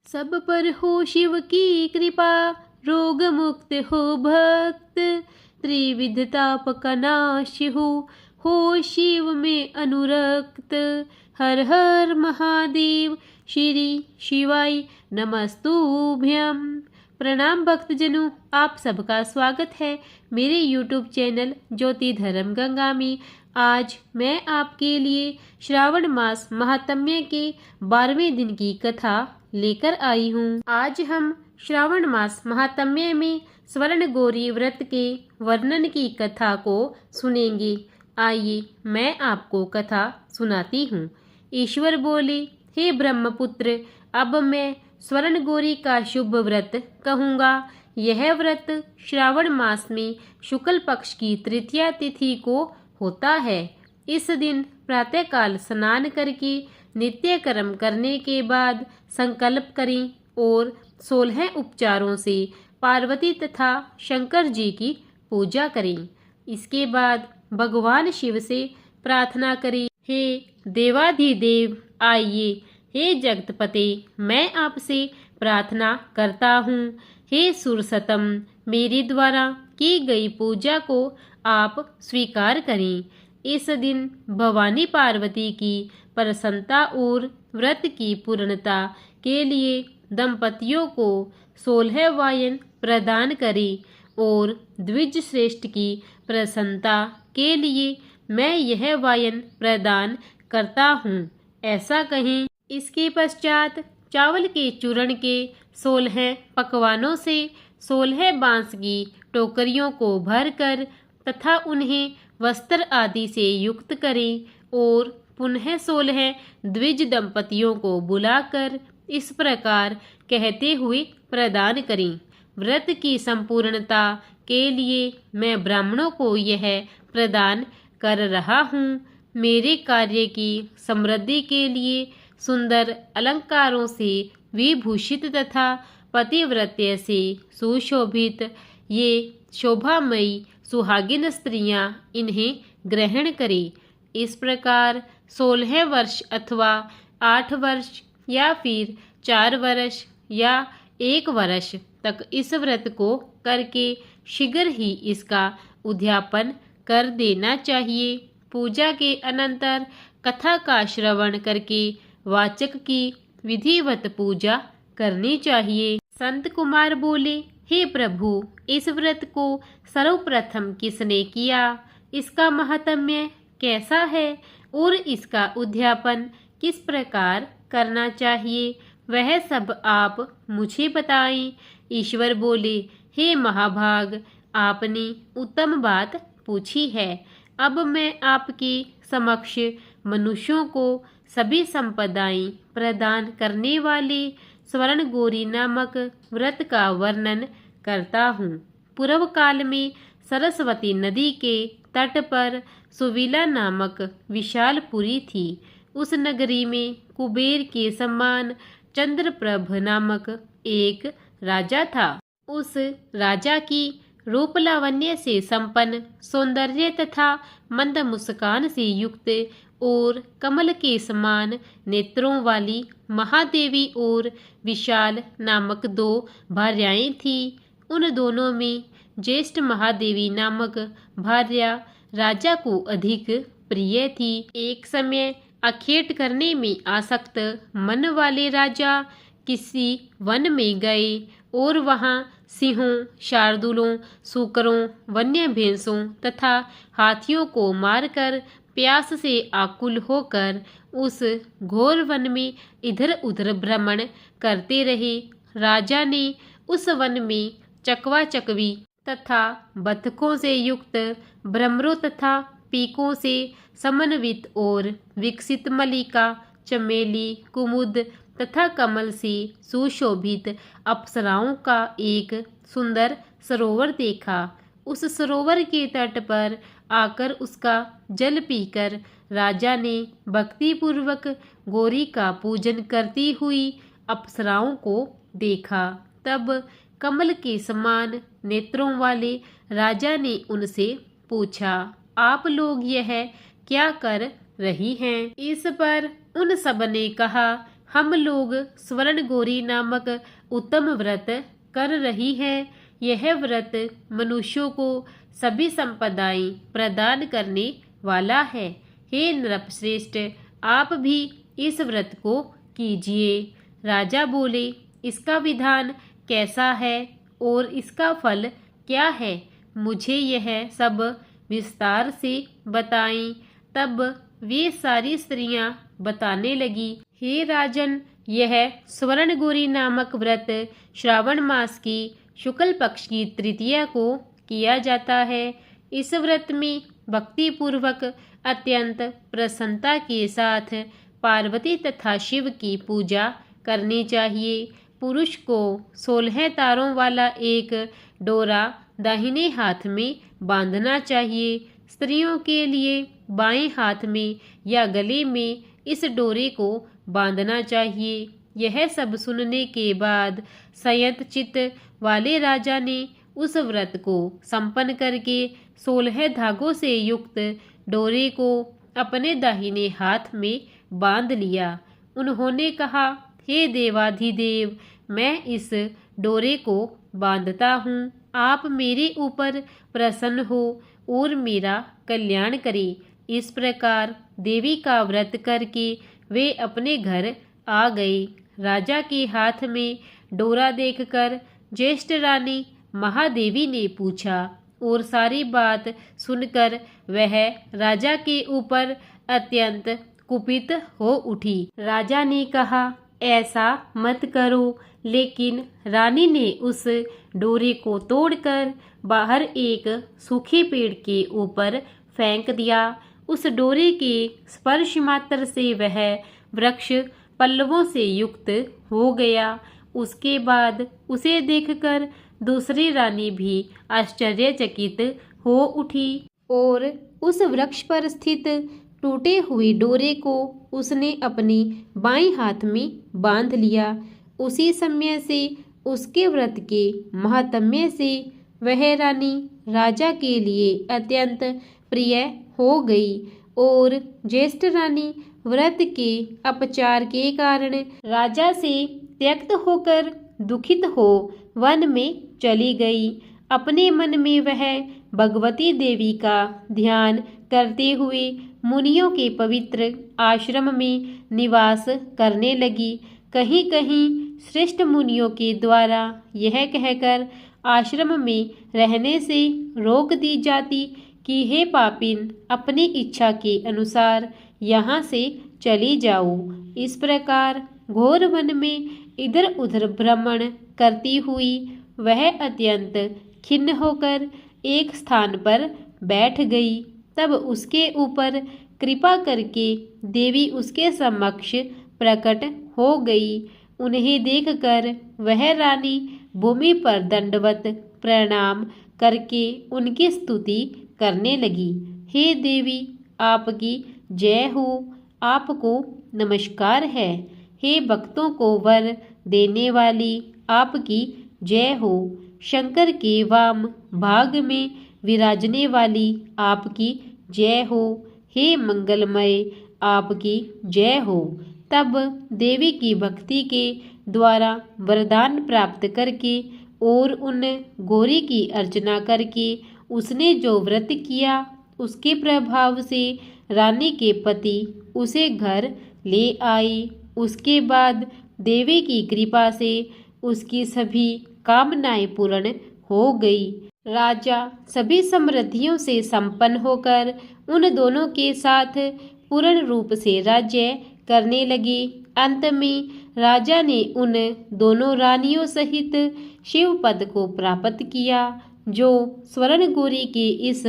सब पर हो शिव की कृपा, रोग मुक्त हो भक्त। त्रिविध ताप का नाश हो शिव में अनुरक्त। हर हर महादेव, श्री शिवाय नमस्तुभ्यम। प्रणाम भक्तजनों, आप सबका स्वागत है मेरे YouTube चैनल ज्योति धर्म गंगा में। आज मैं आपके लिए श्रावण मास महात्म्य के 12वें दिन की कथा लेकर आई हूँ। आज हम श्रावण मास महात्म्य में स्वर्ण गौरी व्रत के वर्णन की कथा को सुनेंगे। आइए मैं आपको कथा सुनाती हूँ। ईश्वर बोले, हे ब्रह्मपुत्र, अब मैं स्वर्ण गौरी का शुभ व्रत कहूँगा। यह व्रत श्रावण मास में शुक्ल पक्ष की तृतीया तिथि को होता है। इस दिन प्रातःकाल स्नान करके नित्य कर्म करने के बाद संकल्प करें और 16 उपचारों से पार्वती तथा शंकर जी की पूजा करें। इसके बाद भगवान शिव से प्रार्थना करें, हे देवाधिदेव आइए, हे जगतपते मैं आपसे प्रार्थना करता हूँ। हे सुरसतम, मेरे द्वारा की गई पूजा को आप स्वीकार करें। इस दिन भवानी पार्वती की प्रसन्नता और व्रत की पूर्णता के लिए दंपतियों को 16 वायन प्रदान करें और द्विज श्रेष्ठ की प्रसन्नता के लिए मैं यह वायन प्रदान करता हूँ, ऐसा कहें। इसके पश्चात चावल के चूर्ण के 16 पकवानों से 16 बांस की टोकरियों को भरकर तथा उन्हें वस्त्र आदि से युक्त करें और पुनः 16 द्विज दंपतियों को बुलाकर इस प्रकार कहते हुए प्रदान करें, व्रत की संपूर्णता के लिए मैं ब्राह्मणों को यह प्रदान कर रहा हूँ। मेरे कार्य की समृद्धि के लिए सुंदर अलंकारों से विभूषित तथा पतिव्रत्य से सुशोभित ये शोभामयी सुहागिन स्त्रियां इन्हें ग्रहण करें। इस प्रकार 16 वर्ष अथवा 8 वर्ष या फिर 4 वर्ष या 1 वर्ष तक इस व्रत को करके शीघ्र ही इसका उद्यापन कर देना चाहिए। पूजा के अनंतर कथा का श्रवण करके वाचक की विधिवत पूजा करनी चाहिए। संत कुमार बोले, हे प्रभु, इस व्रत को सर्वप्रथम किसने किया? इसका महात्म्य कैसा है और इसका उद्यापन किस प्रकार करना चाहिए, वह सब आप मुझे बताएं। ईश्वर बोले, हे महाभाग, आपने उत्तम बात पूछी है। अब मैं आपके समक्ष मनुष्यों को सभी संपदाएं प्रदान करने वाले स्वर्ण गौरी नामक व्रत का वर्णन करता हूँ। पूर्व काल में सरस्वती नदी के तट पर सुविला नामक विशालपुरी थी। उस नगरी में कुबेर के समान चंद्रप्रभ नामक एक राजा था। उस राजा की रूप लावण्य से संपन्न, सौंदर्य तथा मंद मुस्कान से युक्त और कमल के समान नेत्रों वाली महादेवी और विशाल नामक 2 भार्याएं थीं। उन दोनों में ज्येष्ठ महादेवी नामक भार्या राजा को अधिक प्रिय थी। एक समय अखेट करने में आसक्त मन वाले राजा किसी वन में गए और वहां सिंहों, शार्दूलों, सूकरों, वन्य भैंसों तथा हाथियों को मारकर प्यास से आकुल होकर उस घोर वन में इधर उधर भ्रमण करते रहे। राजा ने उस वन में चकवा चकवी तथा बतखों से युक्त भ्रमरों तथा पीकों से समन्वित और विकसित मल्लिका, चमेली, कुमुद तथा कमल से सुशोभित अप्सराओं का एक सुंदर सरोवर देखा। उस सरोवर के तट पर आकर उसका जल पीकर राजा ने भक्तिपूर्वक गौरी का पूजन करती हुई अप्सराओं को देखा। तब कमल के समान नेत्रों वाले राजा ने उनसे पूछा, आप लोग यह क्या कर रही हैं? इस पर उन सब ने कहा हम लोग स्वर्ण गौरी नामक उत्तम व्रत कर रही हैं। यह व्रत मनुष्यों को सभी संपदाएं प्रदान करने वाला है। हे नृपश्रेष्ठ, आप भी इस व्रत को कीजिए। राजा बोले, इसका विधान कैसा है और इसका फल क्या है? मुझे यह सब विस्तार से बताएं। तब वे सारी स्त्रियां बताने लगी, हे राजन, यह स्वर्ण गौरी नामक व्रत श्रावण मास की शुक्ल पक्ष की तृतीया को किया जाता है। इस व्रत में भक्ति पूर्वक अत्यंत प्रसन्नता के साथ पार्वती तथा शिव की पूजा करनी चाहिए। पुरुष को 16 तारों वाला एक डोरा दाहिने हाथ में बांधना चाहिए। स्त्रियों के लिए बाएं हाथ में या गले में इस डोरे को बांधना चाहिए। यह सब सुनने के बाद संयत चित्त वाले राजा ने उस व्रत को संपन्न करके 16 धागों से युक्त डोरे को अपने दाहिने हाथ में बांध लिया। उन्होंने कहा, हे देवाधिदेव, मैं इस डोरे को बांधता हूँ। आप मेरे ऊपर प्रसन्न हो और मेरा कल्याण करें। इस प्रकार देवी का व्रत करके वे अपने घर आ गए। राजा के हाथ में डोरा देखकर ज्येष्ठ रानी महादेवी ने पूछा और सारी बात सुनकर वह राजा के ऊपर अत्यंत कुपित हो उठी। राजा ने कहा, ऐसा मत करो। लेकिन रानी ने उस डोरे को तोड़कर बाहर एक सूखे पेड़ के ऊपर फेंक दिया। उस डोरे के स्पर्श मात्र से वह वृक्ष पल्लवों से युक्त हो गया। उसके बाद उसे देखकर दूसरी रानी भी आश्चर्यचकित हो उठी और उस वृक्ष पर स्थित टूटे हुए डोरे को उसने अपनी बाएं हाथ में बांध लिया। उसी समय से उसके व्रत के महात्म्य से वह रानी राजा के लिए अत्यंत प्रिय हो गई और ज्येष्ठ रानी व्रत के अपचार के कारण राजा से त्यक्त होकर दुखित हो वन में चली गई। अपने मन में वह भगवती देवी का ध्यान करते हुए मुनियों के पवित्र आश्रम में निवास करने लगी। कहीं कहीं श्रेष्ठ मुनियों के द्वारा यह कहकर आश्रम में रहने से रोक दी जाती कि हे पापिन, अपनी इच्छा के अनुसार यहाँ से चली जाओ। इस प्रकार घोर वन में इधर उधर भ्रमण करती हुई वह अत्यंत खिन्न होकर एक स्थान पर बैठ गई। तब उसके ऊपर कृपा करके देवी उसके समक्ष प्रकट हो गई। उन्हें देखकर वह रानी भूमि पर दंडवत प्रणाम करके उनकी स्तुति करने लगी। हे देवी, आपकी जय हो, आपको नमस्कार है। हे भक्तों को वर देने वाली, आपकी जय हो। शंकर के वाम भाग में विराजने वाली, आपकी जय हो। हे मंगलमय, आपकी जय हो। तब देवी की भक्ति के द्वारा वरदान प्राप्त करके और उन गौरी की अर्चना करके उसने जो व्रत किया उसके प्रभाव से रानी के पति उसे घर ले आई। उसके बाद देवी की कृपा से उसकी सभी कामनाएं पूर्ण हो गई। राजा सभी समृद्धियों से संपन्न होकर उन दोनों के साथ पूर्ण रूप से राज्य करने लगे। अंत में राजा ने उन दोनों रानियों सहित शिव पद को प्राप्त किया। जो स्वर्ण गौरी के इस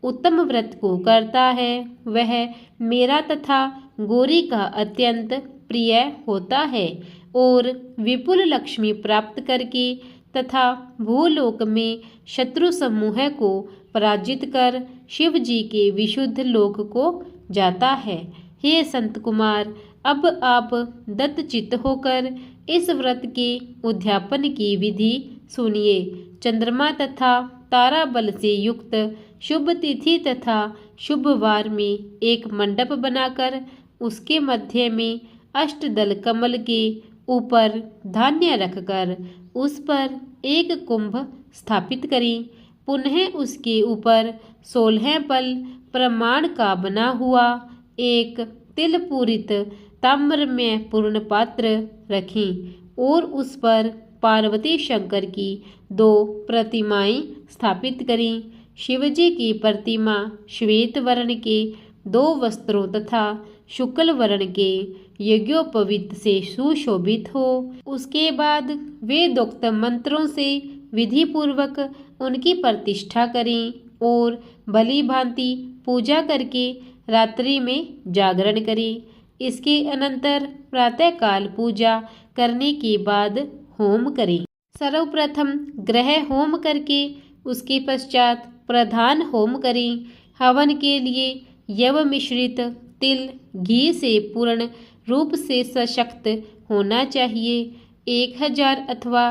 उत्तम व्रत को करता है वह मेरा तथा गौरी का अत्यंत प्रिय होता है और विपुल लक्ष्मी प्राप्त करके तथा भूलोक में शत्रु समूह को पराजित कर शिव जी के विशुद्ध लोक को जाता है। हे संत कुमार, अब आप दत्तचित्त होकर इस व्रत के उद्यापन की विधि सुनिए। चंद्रमा तथा तारा बल से युक्त शुभ तिथि तथा शुभ वार में एक मंडप बनाकर उसके मध्य में अष्टदल कमल के ऊपर धान्य रखकर उस पर एक कुंभ स्थापित करें। पुनः उसके ऊपर 16 पल प्रमाण का बना हुआ एक तिल पूरित ताम्र में पूर्ण पात्र रखें और उस पर पार्वती शंकर की 2 प्रतिमाएं स्थापित करें। शिवजी की प्रतिमा श्वेत वर्ण के 2 वस्त्रों तथा शुक्ल वर्ण के यज्ञोपवीत से सुशोभित हो। उसके बाद वेदोक्त मंत्रों से विधि पूर्वक उनकी प्रतिष्ठा करें और भली भांति पूजा करके रात्रि में जागरण करें। इसके अनंतर प्रातःकाल पूजा करने के बाद होम करें। सर्वप्रथम ग्रह होम करके उसके पश्चात प्रधान होम करें। हवन के लिए यव मिश्रित तिल घी से पूर्ण रूप से सशक्त होना चाहिए। 1000 अथवा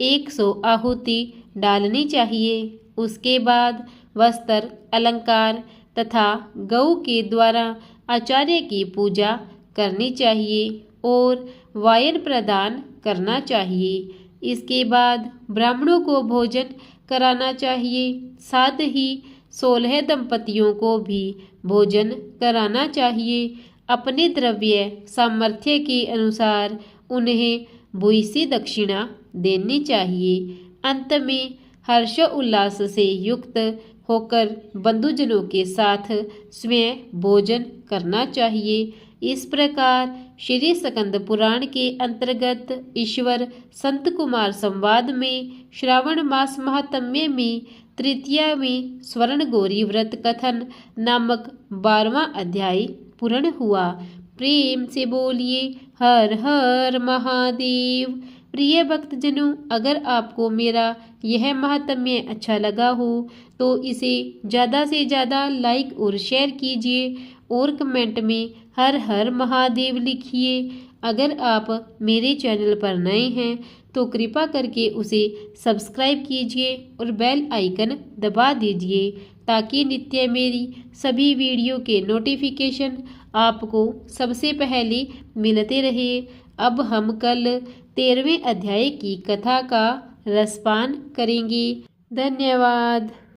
100 आहुति डालनी चाहिए। उसके बाद वस्त्र अलंकार तथा गौ के द्वारा आचार्य की पूजा करनी चाहिए और वायन प्रदान करना चाहिए। इसके बाद ब्राह्मणों को भोजन कराना चाहिए। साथ ही 16 दंपतियों को भी भोजन कराना चाहिए। अपने द्रव्य सामर्थ्य के अनुसार उन्हें भूयसी दक्षिणा देनी चाहिए। अंत में हर्ष उल्लास से युक्त होकर बंधुजनों के साथ स्वयं भोजन करना चाहिए। इस प्रकार श्री स्कंद पुराण के अंतर्गत ईश्वर संत कुमार संवाद में श्रावण मास महात्म्य में तृतीया में स्वर्ण गौरी व्रत कथन नामक 12वां अध्याय पूर्ण हुआ। प्रेम से बोलिए हर हर महादेव। प्रिय भक्तजनों, अगर आपको मेरा यह महात्म्य अच्छा लगा हो तो इसे ज़्यादा से ज़्यादा लाइक और शेयर कीजिए और कमेंट में हर हर महादेव लिखिए। अगर आप मेरे चैनल पर नए हैं तो कृपा करके उसे सब्सक्राइब कीजिए और बेल आइकन दबा दीजिए ताकि नित्य मेरी सभी वीडियो के नोटिफिकेशन आपको सबसे पहले मिलते रहे। अब हम कल 13वें अध्याय की कथा का रसपान करेंगे। धन्यवाद।